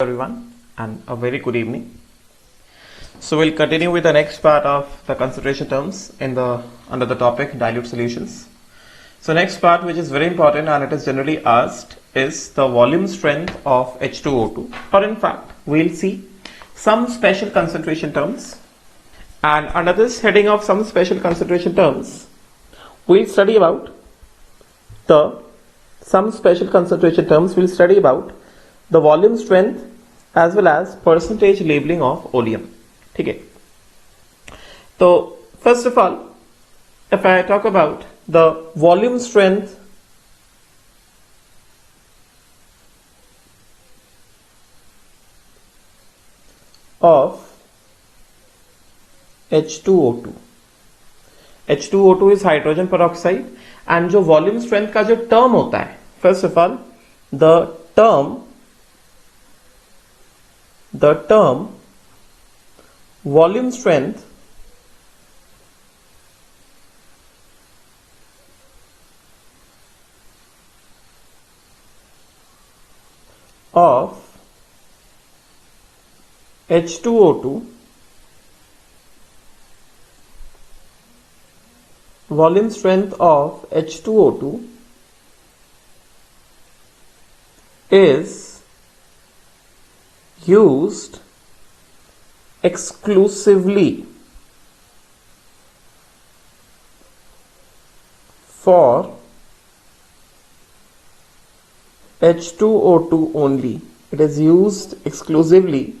Everyone, and a very good evening. So we'll continue with the next part of the concentration terms under the topic dilute solutions. So next part, which is very important and it is generally asked, is the volume strength of H2O2, or in fact we'll see some special concentration terms, and under this heading of some special concentration terms we'll study about some special concentration terms. We'll study about the volume strength as well as percentage labeling of oleum. ठीक है, तो first of all, if I talk about the volume strength of H2O2, H2O2 is hydrogen peroxide, and जो volume strength का जो term होता है, first of all, the term volume strength of H2O2 volume strength of H2O2 is used exclusively for H2O2 only. It is used exclusively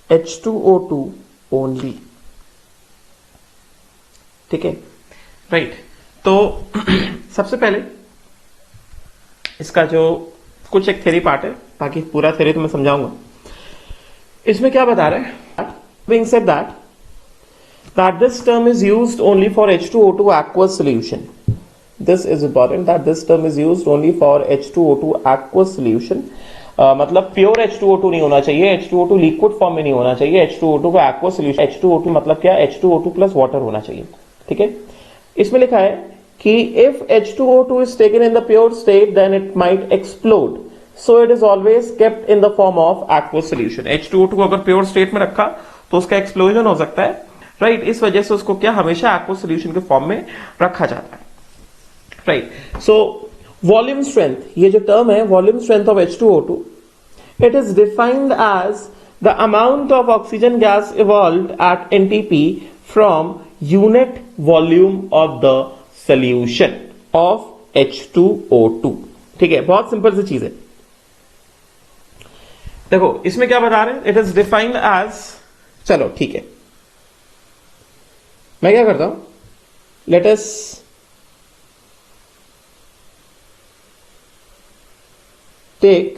H2O2 only. ठीक है, right. तो सबसे पहले इसका जो कुछ एक थ्योरी पार्ट है, बाकी पूरा थ्योरी तो मैं समझाऊंगा। इसमें क्या बता रहे हैं, being said that this term is used only for H2O2 aqueous solution. This is important, that this term is used only for H2O2 aqueous solution. मतलब प्योर H2O2 नहीं होना चाहिए, H2O2 लिक्विड फॉर्म में नहीं होना चाहिए, H2O2 का aqueous solution। H2O2 मतलब क्या, H2O2 प्लस वाटर होना चाहिए। ठीक है, इसमें लिखा है कि if H2O2 is taken in the pure state then it might explode, so it is always kept in the form of aqueous solution। H2O2 को अगर प्योर स्टेट में रखा तो उसका एक्सप्लोजन हो सकता है, राइट। इस वजह से उसको क्या हमेशा aqueous solution के फॉर्म में रखा जाता है, राइट। सो वॉल्यूम स्ट्रेंथ, ये जो टर्म है volume strength of H2O2, it is defined as the amount of oxygen gas evolved at NTP from unit volume of the solution of H2O2। ठीक है, बहुत सिंपल सी चीज है। देखो इसमें क्या बता रहे हैं, इट इज डिफाइंड एज, चलो ठीक है, मैं क्या करता हूं, let us take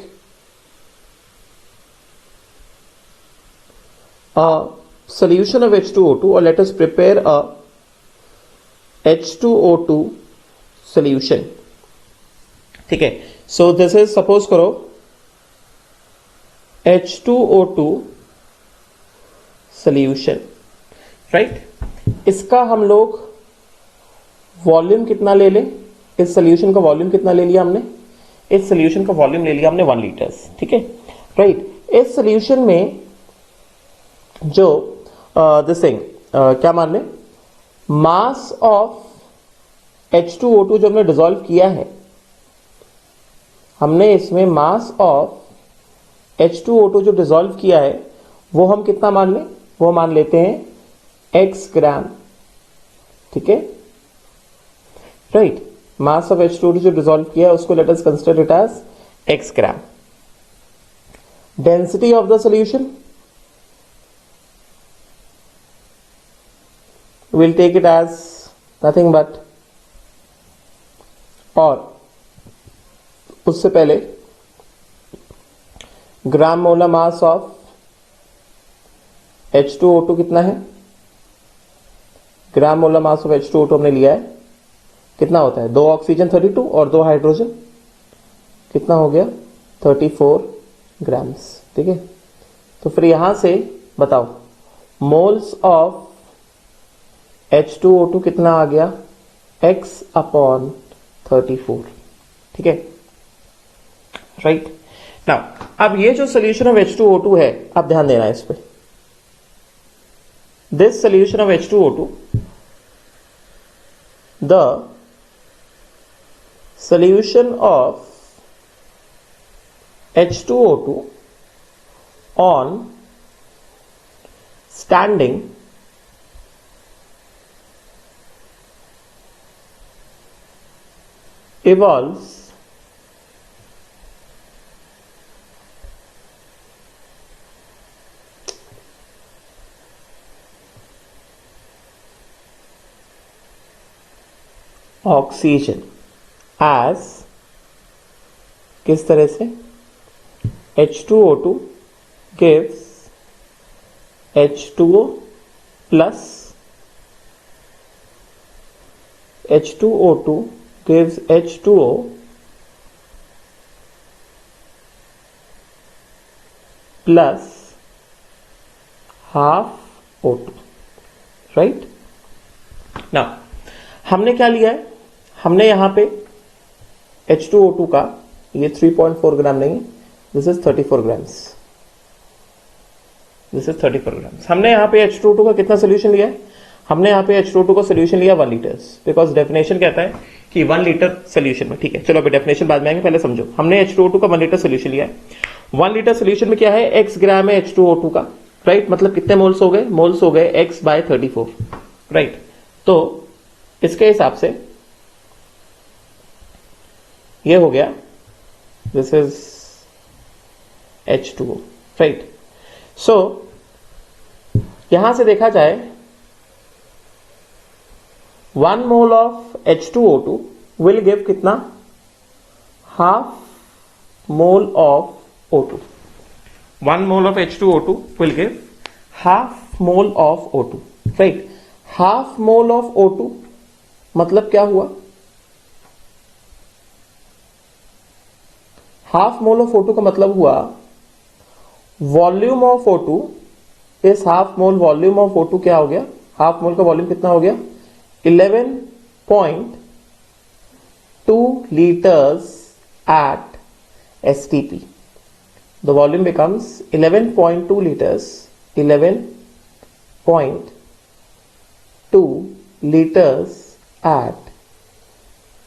a solution of H2O2 or let us prepare a H2O2 solution। ठीक है, सो दिस इज, सपोज करो H2O2 solution, राइट। इसका हम लोग वॉल्यूम कितना ले लें, इस सोल्यूशन का वॉल्यूम कितना ले लिया हमने, इस सोल्यूशन का वॉल्यूम ले लिया हमने 1 लीटर्स। ठीक है, राइट। इस सोल्यूशन में जो दिस थिंग क्या मान लें, मास ऑफ H2O2 जो हमने डिसॉल्व किया है, हमने इसमें मास ऑफ H2O2 जो डिसॉल्व किया है वो हम कितना मान लें, वो मान लेते हैं x ग्राम। ठीक है, राइट। मास ऑफ H2O2 जो डिसॉल्व किया है उसको let us consider it as x gram. Density of the solution, we'll take it as nothing but, और उससे पहले ग्राम मोलर मास ऑफ H2O2 कितना है, ग्राम मोलर मास ऑफ H2O2 हमने लिया है, कितना होता है, 2 ऑक्सीजन 32 और 2 हाइड्रोजन, कितना हो गया 34 ग्राम्स। ठीक है, तो फिर यहां से बताओ मोल्स ऑफ H2O2 कितना आ गया, x/34। ठीक है, राइट नाउ अब ये जो सोल्यूशन ऑफ H2O2 है, आप ध्यान देना इस पे, this solution of H2O2, the solution of H2O2 on standing evolves oxygen as, किस तरह से, H2O2 gives H2O plus, H2O2 gives H2O plus half O2, right now हमने क्या लिया है, हमने यहां पे H2O2 का ये 3.4 ग्राम नहीं, this is 34 grams, this is 34 grams. हमने यहां पे H2O2 का कितना सोल्यूशन लिया है, हमने यहां पे H2O2 का सोल्यूशन लिया 1 लीटर, बिकॉज डेफिनेशन कहता है कि 1 लीटर सोल्यूशन में, ठीक है चलो अभी डेफिनेशन बाद में आएंगे, पहले समझो। हमने H2O2 का 1 लीटर सोल्यूशन लिया है, 1 लीटर सोल्यूशन में क्या है, x ग्राम है H2O2 का, राइट मतलब कितने मोल्स हो गए, मोल्स हो गए x बाय 34, राइट। तो इसके हिसाब से ये हो गया, दिस इज H2O, राइट। सो यहां से देखा जाए 1 mole of H2O2 will give कितना, half mole of O2, 1 mole of H2O2 will give half mole of O2, right. Half mole of O2 मतलब क्या हुआ, हाफ मोल ऑफ O2 का मतलब हुआ वॉल्यूम ऑफ O2 इस half mole volume of O2 क्या हो गया, हाफ मोल का वॉल्यूम कितना हो गया, 11.2 liters at STP. The volume becomes 11.2 liters, 11.2 liters at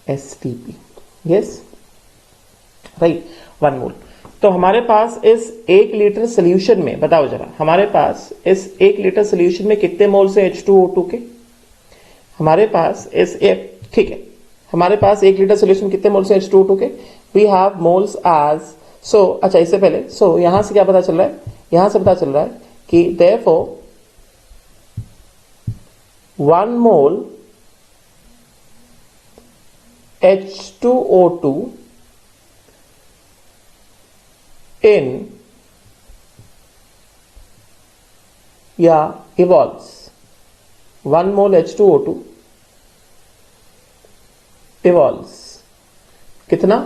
STP. Yes, right, 1 मोल। तो हमारे पास इस 1 लीटर सोल्यूशन में, बताओ जरा, हमारे पास इस 1 लीटर सोल्यूशन में कितने मोल्स है H2O2 के, हमारे पास इस एक, ठीक है, हमारे पास 1 लीटर सोल्यूशन कितने मोल्स है H2O2 के, वी हैव मोल्स एज, सो अच्छा इससे पहले, सो यहां से क्या पता चल रहा है, यहां से पता चल रहा है कि देयरफॉर 1 मोल H2O2 in या evolves, 1 मोल H2O2 evolves कितना,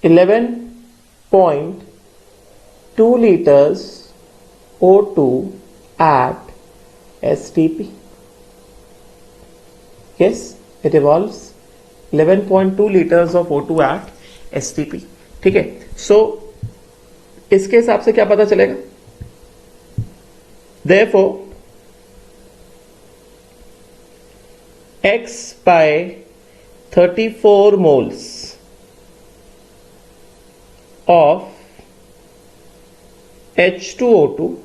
11.2 liters O2 at STP. Yes, it evolves 11.2 liters of O2 at STP, ठीक है। सो इसके हिसाब से क्या पता चलेगा, therefore x by 34 moles of H2O2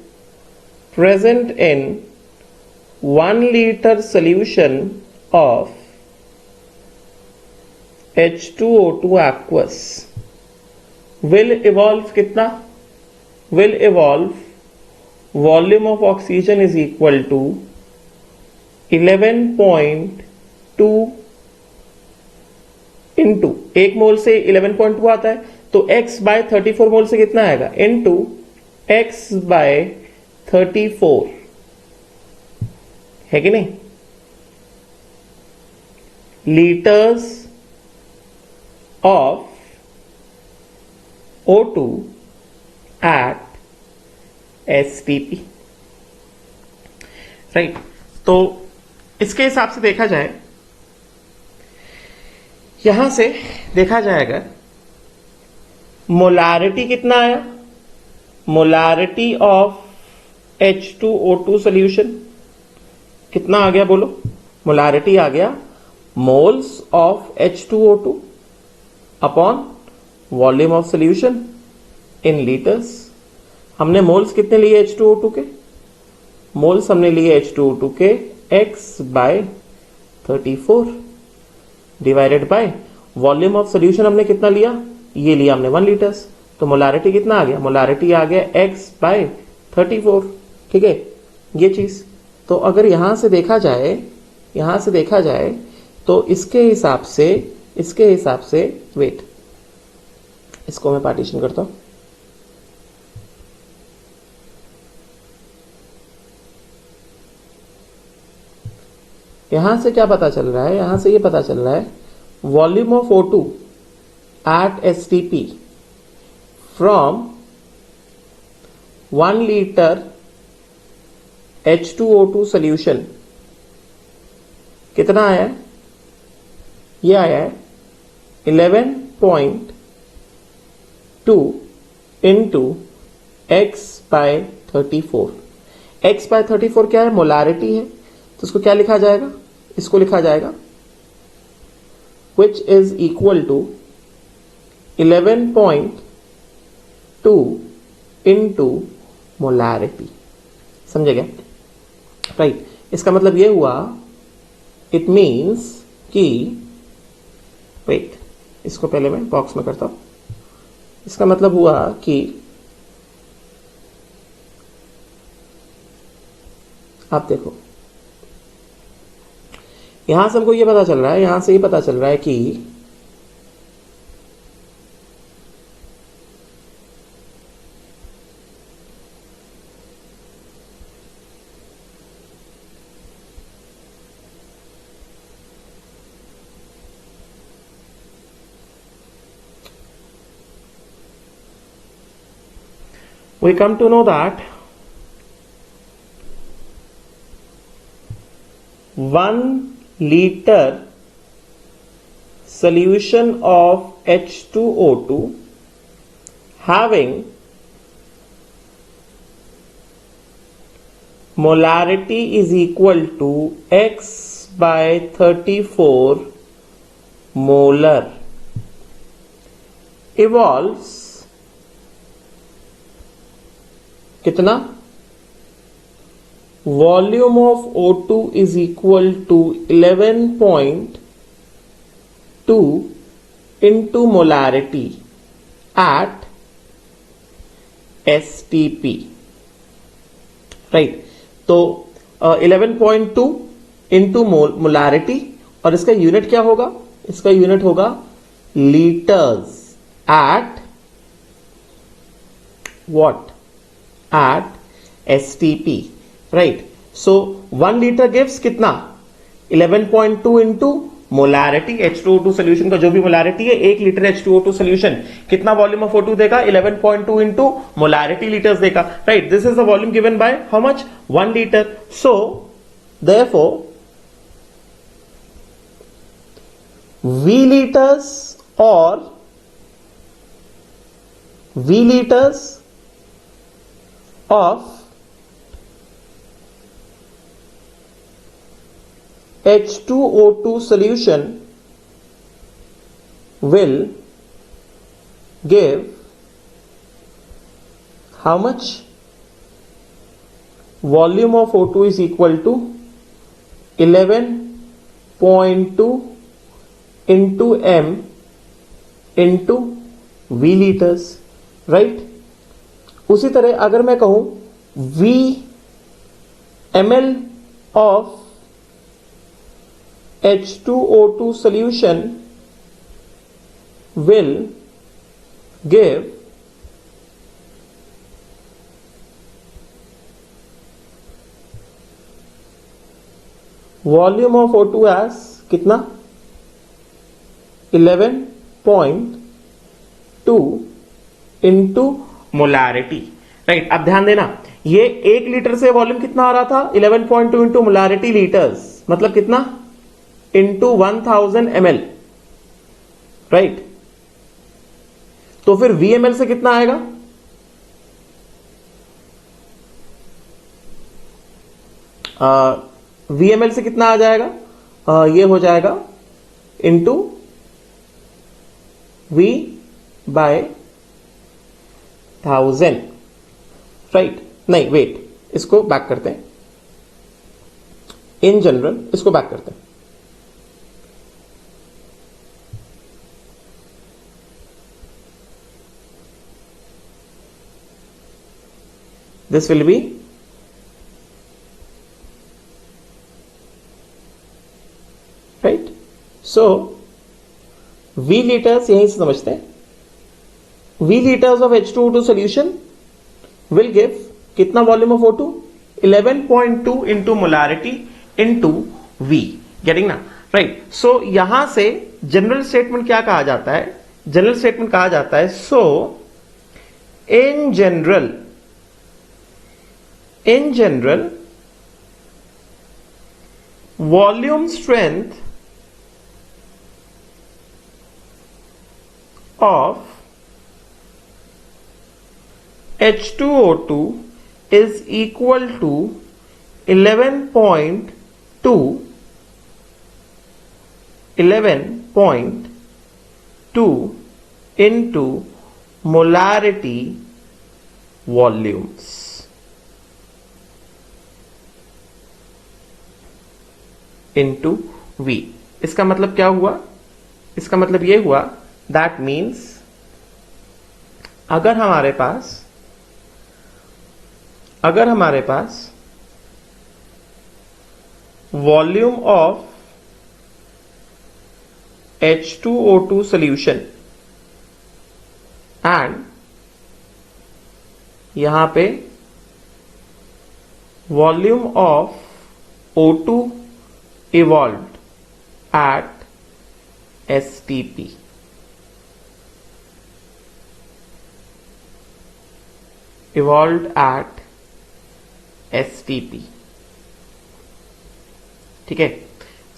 present in 1 liter solution of H2O2 aqueous will evolve कितना, will evolve volume of oxygen is equal to 11.2 into, 1 मोल से 11.2 आता है, तो x बाय 34 मोल से कितना आएगा, इंटू x बाय 34, है कि नहीं, litres of O2 at STP, right. तो इसके हिसाब से देखा जाए, यहां से देखा जाएगा मोलारिटी कितना आया? मोलारिटी ऑफ H2O2 सॉल्यूशन कितना आ गया बोलो? मोलारिटी आ गया moles of H2O2 upon volume of solution in litres. हमने मोल्स कितने लिए H2O2 के? मोल्स हमने लिए H2O2 के x/34 divided by volume of solution हमने कितना लिया? ये लिया हमने 1 लीटर्स। तो मोलारिटी कितना आ गया? मोलारिटी आ गया x/34। ठीक है, ये चीज। तो अगर यहां से देखा जाए तो इसके हिसाब से वेट, इसको मैं पार्टीशन करता हूं। यहां से क्या पता चल रहा है? यहां से ये पता चल रहा है volume of O2 at STP from 1 litre H2O2 solution कितना आया है? ये आया है 11.2 इंटू x/34। x/34 क्या है? मोलारिटी है। तो इसको क्या लिखा जाएगा? इसको लिखा जाएगा which is equal to 11.2 into molarity. समझे क्या? राइट। इसका मतलब ये हुआ, इट मीन्स कि, वेट, इसको पहले मैं बॉक्स में करता हूं। इसका मतलब हुआ कि आप देखो, यहां से हमको ये पता चल रहा है, यहां से ये पता चल रहा है कि we come to know that 1 liter solution of H2O2 having molarity is equal to x/34 molar evolves कितना? Volume of O2 is equal to 11.2 into molarity at STP। Right. तो 11.2 इंटू मोलारिटी, और इसका यूनिट क्या होगा? इसका unit होगा litres at what? at STP, right? So 1 liter gives कितना? 11.2 into molarity H2O2 solution का जो भी मोलारिटी है, 1 लीटर H2O2 सोल्यूशन कितना वॉल्यूम ऑफ O2 देगा? 11.2 इंटू मोलारिटी लीटर्स देगा, right? This is the volume given by how much? 1 litre. So therefore V liters of H2O2 solution will give how much? Volume of O2 is equal to 11.2 into M into V liters, right? उसी तरह अगर मैं कहूं V ml of H2O2 solution will give volume of O2 as कितना? 11.2 into molarity, right? अब ध्यान देना, ये 1 लीटर से वॉल्यूम कितना आ रहा था? 11.2 इंटू मोलारिटी लीटर्स, मतलब कितना? Into 1000 ml, right? तो तो फिर VmL से कितना आएगा? VmL से कितना आ जाएगा? ये हो जाएगा इंटू V बाय 1000, राइट? नहीं वेट, इसको बैक करते हैं, इन जनरल इसको बैक करते हैं। This will be right. So V liters यहीं से समझते हैं, V liters of H2O2 solution will give कितना volume of O2? 11.2 into molarity into V, getting ना, राइट? सो यहां से जनरल स्टेटमेंट क्या कहा जाता है? जनरल स्टेटमेंट कहा जाता है so in general volume strength of H2O2 is equal to 11.2 into molarity volumes into V। इसका मतलब क्या हुआ? इसका मतलब ये हुआ दैट मीन्स अगर हमारे पास volume of H2O2 solution and यहां पे volume of O2 evolved at STP, evolved at STP, ठीक है,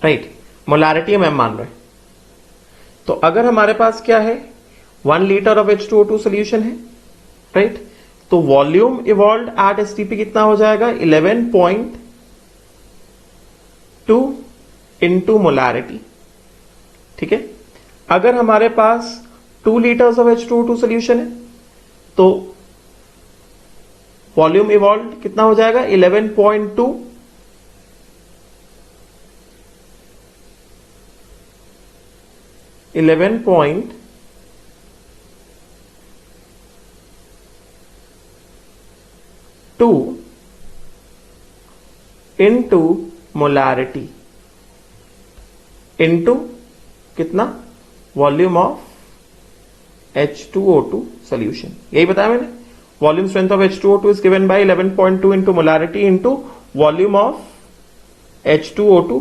राइट? मोलारिटी मैम मान रहे हैं। तो अगर हमारे पास क्या है, 1 लीटर ऑफ H2O2 सॉल्यूशन है, राइट? तो वॉल्यूम इवॉल्व एट एसटीपी कितना हो जाएगा? 11.2 इंटू मोलारिटी, ठीक है? अगर हमारे पास 2 लीटर्स ऑफ H2O2 सॉल्यूशन है तो वॉल्यूम इवॉल्व कितना हो जाएगा? 11.2 इंटू मोलारिटी इंटू कितना? Volume of H2O2 solution. यही बताया मैंने, volume strength of H2O2 is given by 11.2 into molarity into volume of H2O2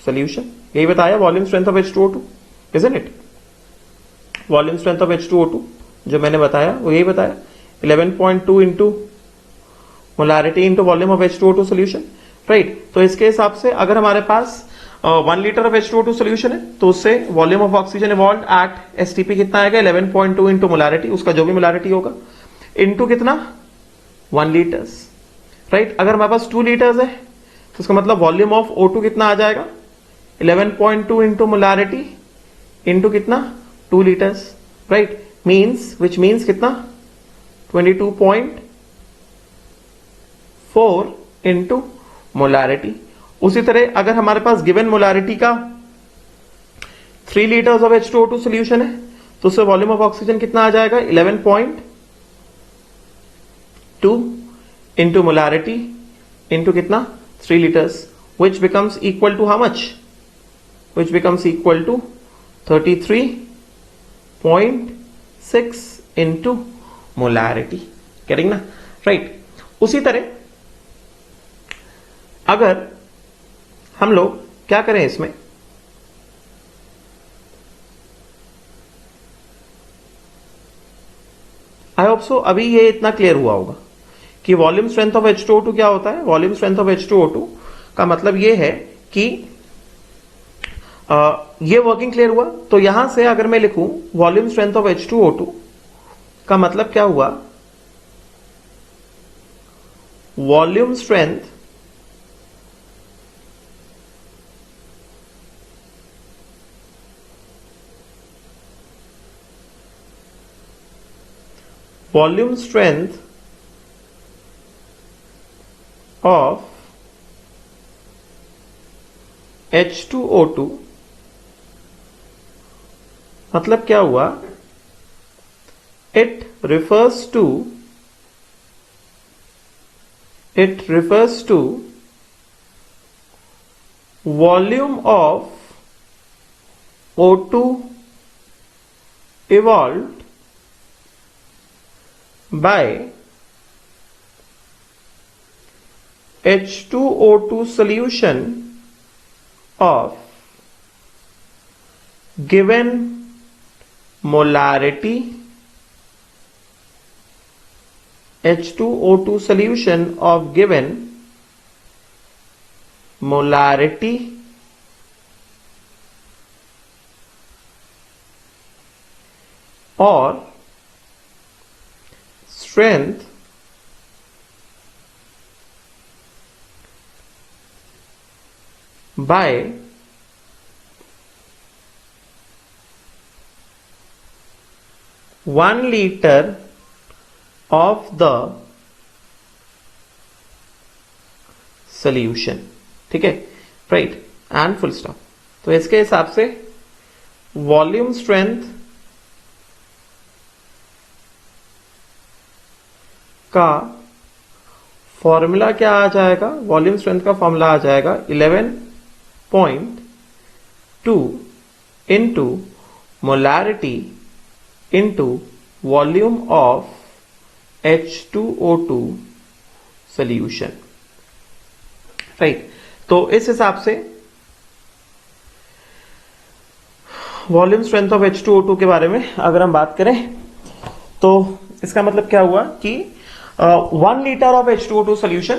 solution. यही बताया volume strength of H2O2, isn't it? Volume strength of H2O2 जो मैंने बताया वो यही बताया, 11.2 into molarity into volume of H2O2 solution, right? तो इसके हिसाब से अगर हमारे पास 1 लीटर ऑफ H2O2 सॉल्यूशन है तो उससे volume of oxygen evolve eight STP कितना आएगा? 11.2 इंटू मोलारिटी, उसका जो भी मोलारिटी होगा, इंटू कितना? 1 लीटर्स, राइट? अगर हमारे पास 2 लीटर्स है तो उसका मतलब वॉल्यूम ऑफ O2 कितना आ जाएगा? 11.2 इंटू मोलारिटी इंटू कितना? 2 litres, right? Means which means कितना? 22.4 इंटू मोलारिटी। उसी तरह अगर हमारे पास गिवन मोलारिटी का 3 लीटर्स ऑफ H2O2 सॉल्यूशन है तो उससे वॉल्यूम ऑफ ऑक्सीजन कितना आ जाएगा? 11.2 इंटू मोलारिटी इंटू कितना? 3 litres, which becomes equal to how much? Which becomes equal to 33.6 into molarity, getting ना, right? उसी तरह अगर हम लोग क्या करें इसमें, आई होप सो अभी ये इतना क्लियर हुआ होगा कि वॉल्यूम स्ट्रेंथ ऑफ H2O2 क्या होता है। वॉल्यूम स्ट्रेंथ ऑफ H2O2 का मतलब ये है कि ये वर्किंग क्लियर हुआ। तो यहां से अगर मैं लिखूं वॉल्यूम स्ट्रेंथ ऑफ H2O2 का मतलब क्या हुआ, वॉल्यूम स्ट्रेंथ of H2O2 मतलब क्या हुआ, it refers to volume of O2 evolved by H2O2 solution of given molarity, H2O2 solution of given molarity or strength by one liter of the solution. ठीक है, right, and full stop. तो इसके हिसाब से volume strength का formula क्या आ जाएगा, volume strength का फॉर्मूला आ जाएगा 11.2 into molarity into volume of H2O2 solution. Right, तो इस हिसाब से वॉल्यूम स्ट्रेंथ ऑफ H2O2 के बारे में अगर हम बात करें तो इसका मतलब क्या हुआ कि 1 लीटर ऑफ H2O2 सॉल्यूशन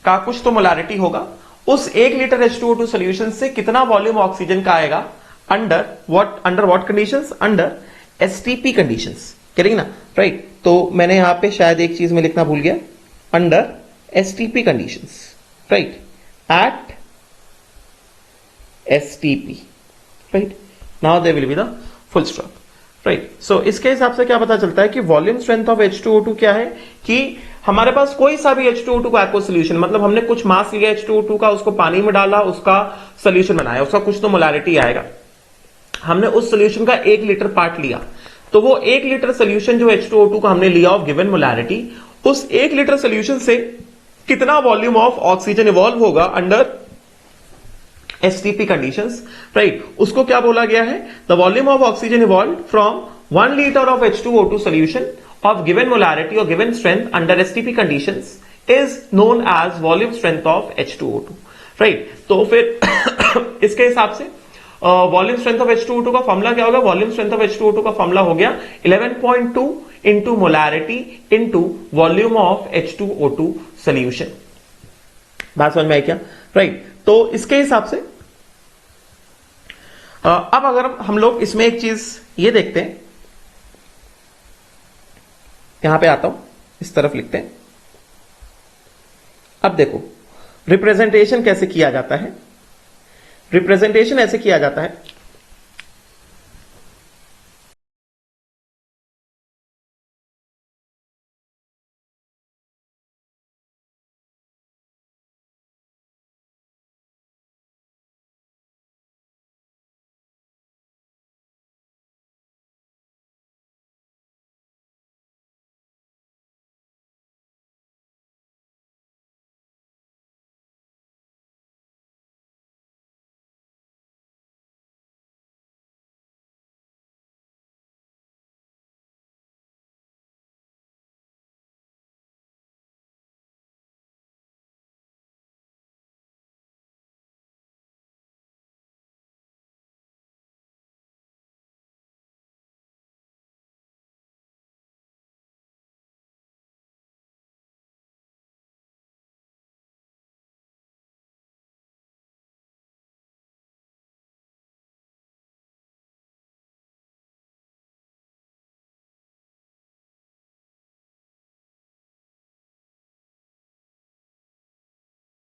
का कुछ तो मोलैरिटी होगा, उस 1 लीटर H2O2 सॉल्यूशन से कितना वॉल्यूम ऑक्सीजन का आएगा, under what conditions, under STP conditions. करेंगे ना, राइट. तो मैंने यहां पे शायद एक चीज में लिखना भूल गया, under STP conditions, right, at STP, right. Now there will be the full stop. Right, so इसके हिसाब से क्या पता चलता है कि वॉल्यूम स्ट्रेंथ ऑफ H2O2 क्या है, कि हमारे पास कोई सा भी H2O2 का एक्वस सोल्यूशन, मतलब हमने कुछ मास लिया H2O2 का, उसको पानी में डाला, उसका सोल्यूशन बनाया, उसका कुछ तो मोलैरिटी आएगा. हमने उस सोल्यूशन का 1 लीटर पार्ट लिया, तो वो 1 लीटर सोल्यूशन जो H2O2 का हमने लिया ऑफ गिवन मोलैरिटी, उस 1 लीटर सोल्यूशन से कितना वॉल्यूम ऑफ ऑक्सीजन इवॉल्व होगा अंडर एसटीपी कंडीशंस, राइट. उसको क्या बोला गया है, the volume of oxygen evolve from 1 litre of H2O2 solution of given molarity और given strength under STP conditions is known as volume strength of H2O2, right. तो फिर इसके हिसाब से वॉल्यूम स्ट्रेंथ ऑफ H2O2 का फॉर्मूला क्या होगा, volume strength of H2O2 का फॉर्मूला हो गया 11.2 into molarity into volume of H2O2 solution. बात समझ में आई क्या, राइट. तो इसके हिसाब से अब अगर हम लोग इसमें एक चीज ये देखते हैं, यहां पे आता हूं, इस तरफ लिखते हैं. अब देखो रिप्रेजेंटेशन कैसे किया जाता है. रिप्रेजेंटेशन ऐसे किया जाता है